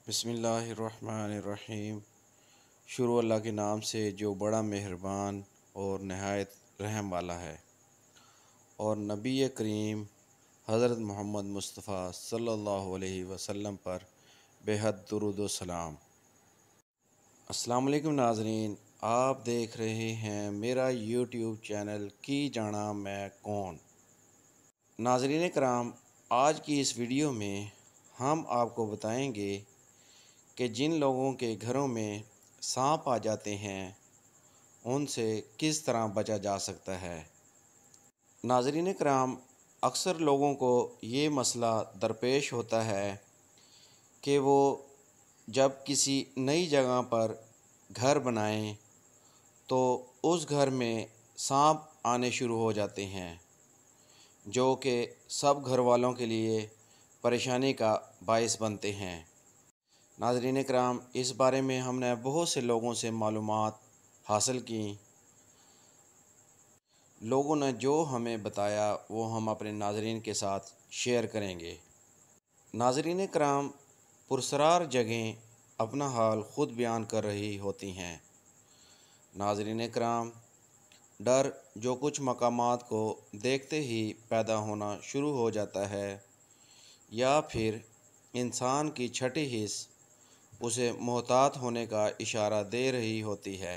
बिस्मिल्लाहिर्रहमानिर्रहीम। शुरू अल्लाह के नाम से जो बड़ा मेहरबान और नहायत रहम वाला है। और नबी करीम हज़रत मोहम्मद मुस्तफ़ा सल्लल्लाहु अलैहि वसल्लम पर बेहद दुरूद व सलाम। अस्सलाम वालेकुम नाज़रीन, आप देख रहे हैं मेरा यूट्यूब चैनल की जाना मैं कौन। नाज़रीन कराम, आज की इस वीडियो में हम आपको बताएंगे कि जिन लोगों के घरों में सांप आ जाते हैं उनसे किस तरह बचा जा सकता है। नाज़रीन कराम, अक्सर लोगों को ये मसला दरपेश होता है कि वो जब किसी नई जगह पर घर बनाएं तो उस घर में सांप आने शुरू हो जाते हैं, जो कि सब घर वालों के लिए परेशानी का बायस बनते हैं। नाज़रीन कराम, इस बारे में हमने बहुत से लोगों से मालूमात हासिल की। लोगों ने जो हमें बताया वो हम अपने नाज़रीन के साथ शेयर करेंगे। नाज़रीन कराम, पुरसरार जगहें अपना हाल ख़ुद बयान कर रही होती हैं। नाज़रीन कराम, डर जो कुछ मकामात को देखते ही पैदा होना शुरू हो जाता है या फिर इंसान की छठी हिस्स उसे मोहतात होने का इशारा दे रही होती है।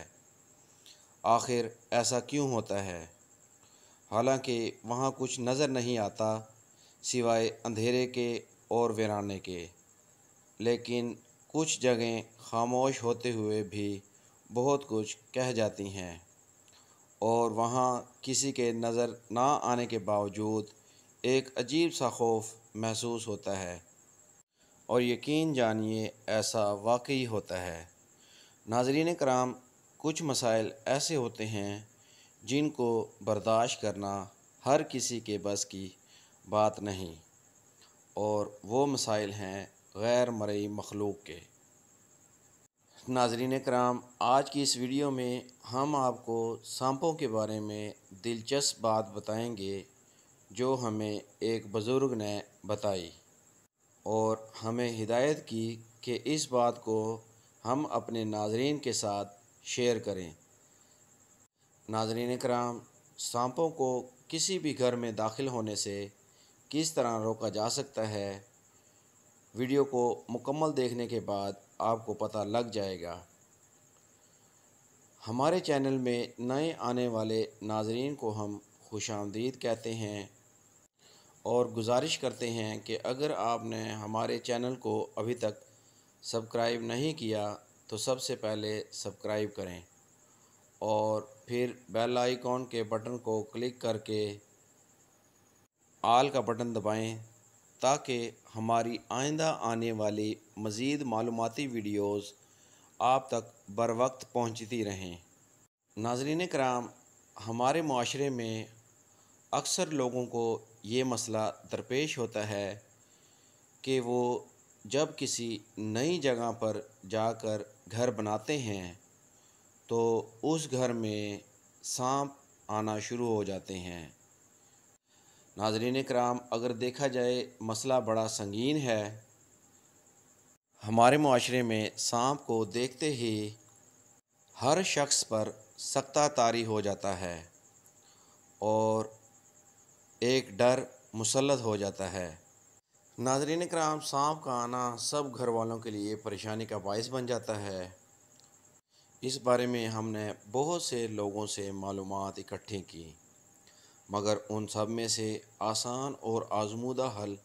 आखिर ऐसा क्यों होता है? हालांकि वहाँ कुछ नज़र नहीं आता सिवाय अंधेरे के और वीराने के, लेकिन कुछ जगहें खामोश होते हुए भी बहुत कुछ कह जाती हैं और वहाँ किसी के नज़र ना आने के बावजूद एक अजीब सा खौफ महसूस होता है। और यकीन जानिए ऐसा वाकई होता है। नाज़रीन कराम, कुछ मसाइल ऐसे होते हैं जिनको बर्दाश्त करना हर किसी के बस की बात नहीं, और वो मसाइल हैं गैर मरई मखलूक के। नाज़रीन कराम, आज की इस वीडियो में हम आपको सांपों के बारे में दिलचस्प बात बताएंगे जो हमें एक बुज़ुर्ग ने बताई और हमें हिदायत की कि इस बात को हम अपने नाज़रीन के साथ शेयर करें। नाज़रीन कराम, सांपों को किसी भी घर में दाखिल होने से किस तरह रोका जा सकता है, वीडियो को मुकम्मल देखने के बाद आपको पता लग जाएगा। हमारे चैनल में नए आने वाले नाज़रीन को हम खुशामदीद कहते हैं और गुजारिश करते हैं कि अगर आपने हमारे चैनल को अभी तक सब्सक्राइब नहीं किया तो सबसे पहले सब्सक्राइब करें और फिर बेल आइकॉन के बटन को क्लिक करके आल का बटन दबाएं ताकि हमारी आइंदा आने वाली मज़ीद मालूमाती वीडियोज़ आप तक बर वक्त पहुँचती रहें। नाज़रीन कराम, हमारे माशरे में अक्सर लोगों को ये मसला दरपेश होता है कि वो जब किसी नई जगह पर जाकर घर बनाते हैं तो उस घर में सांप आना शुरू हो जाते हैं। नाज़रीन कराम, अगर देखा जाए मसला बड़ा संगीन है। हमारे माशरे में सांप को देखते ही हर शख्स पर सख्ता तारी हो जाता है और एक डर मुसल्लत हो जाता है। नाज़रीन कराम, सांप का आना सब घर वालों के लिए परेशानी का बायस बन जाता है। इस बारे में हमने बहुत से लोगों से मालूमात इकट्ठी की, मगर उन सब में से आसान और आजमूदा हल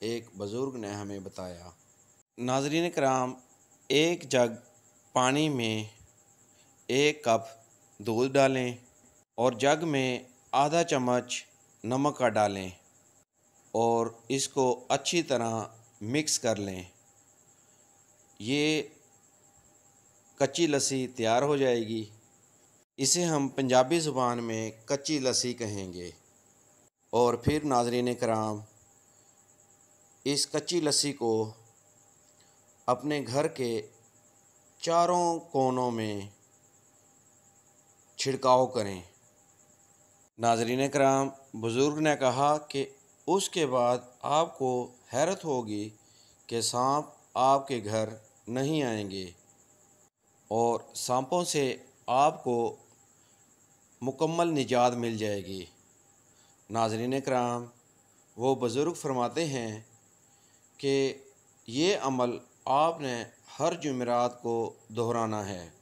एक बुज़ुर्ग ने हमें बताया। नाज़रीन कराम, एक जग पानी में 1 कप दूध डालें और जग में आधा चम्मच नमक का डालें और इसको अच्छी तरह मिक्स कर लें। ये कच्ची लस्सी तैयार हो जाएगी। इसे हम पंजाबी ज़ुबान में कच्ची लस्सी कहेंगे। और फिर नाज़रीन कराम, इस कच्ची लस्सी को अपने घर के चारों कोनों में छिड़काव करें। नाज़रीन कराम, बुज़ुर्ग ने कहा कि उसके बाद आपको हैरत होगी कि सांप आपके घर नहीं आएंगे और सांपों से आपको मुकम्मल निजात मिल जाएगी। नाज़रीन कराम, वो बुज़ुर्ग फरमाते हैं कि ये अमल आपने हर जुमेरात को दोहराना है,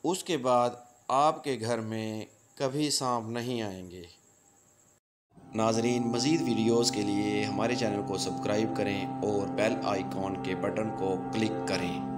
उसके बाद आपके घर में कभी सांप नहीं आएंगे। नाज़रीन, मज़ीद वीडियोस के लिए हमारे चैनल को सब्सक्राइब करें और बेल आइकॉन के बटन को क्लिक करें।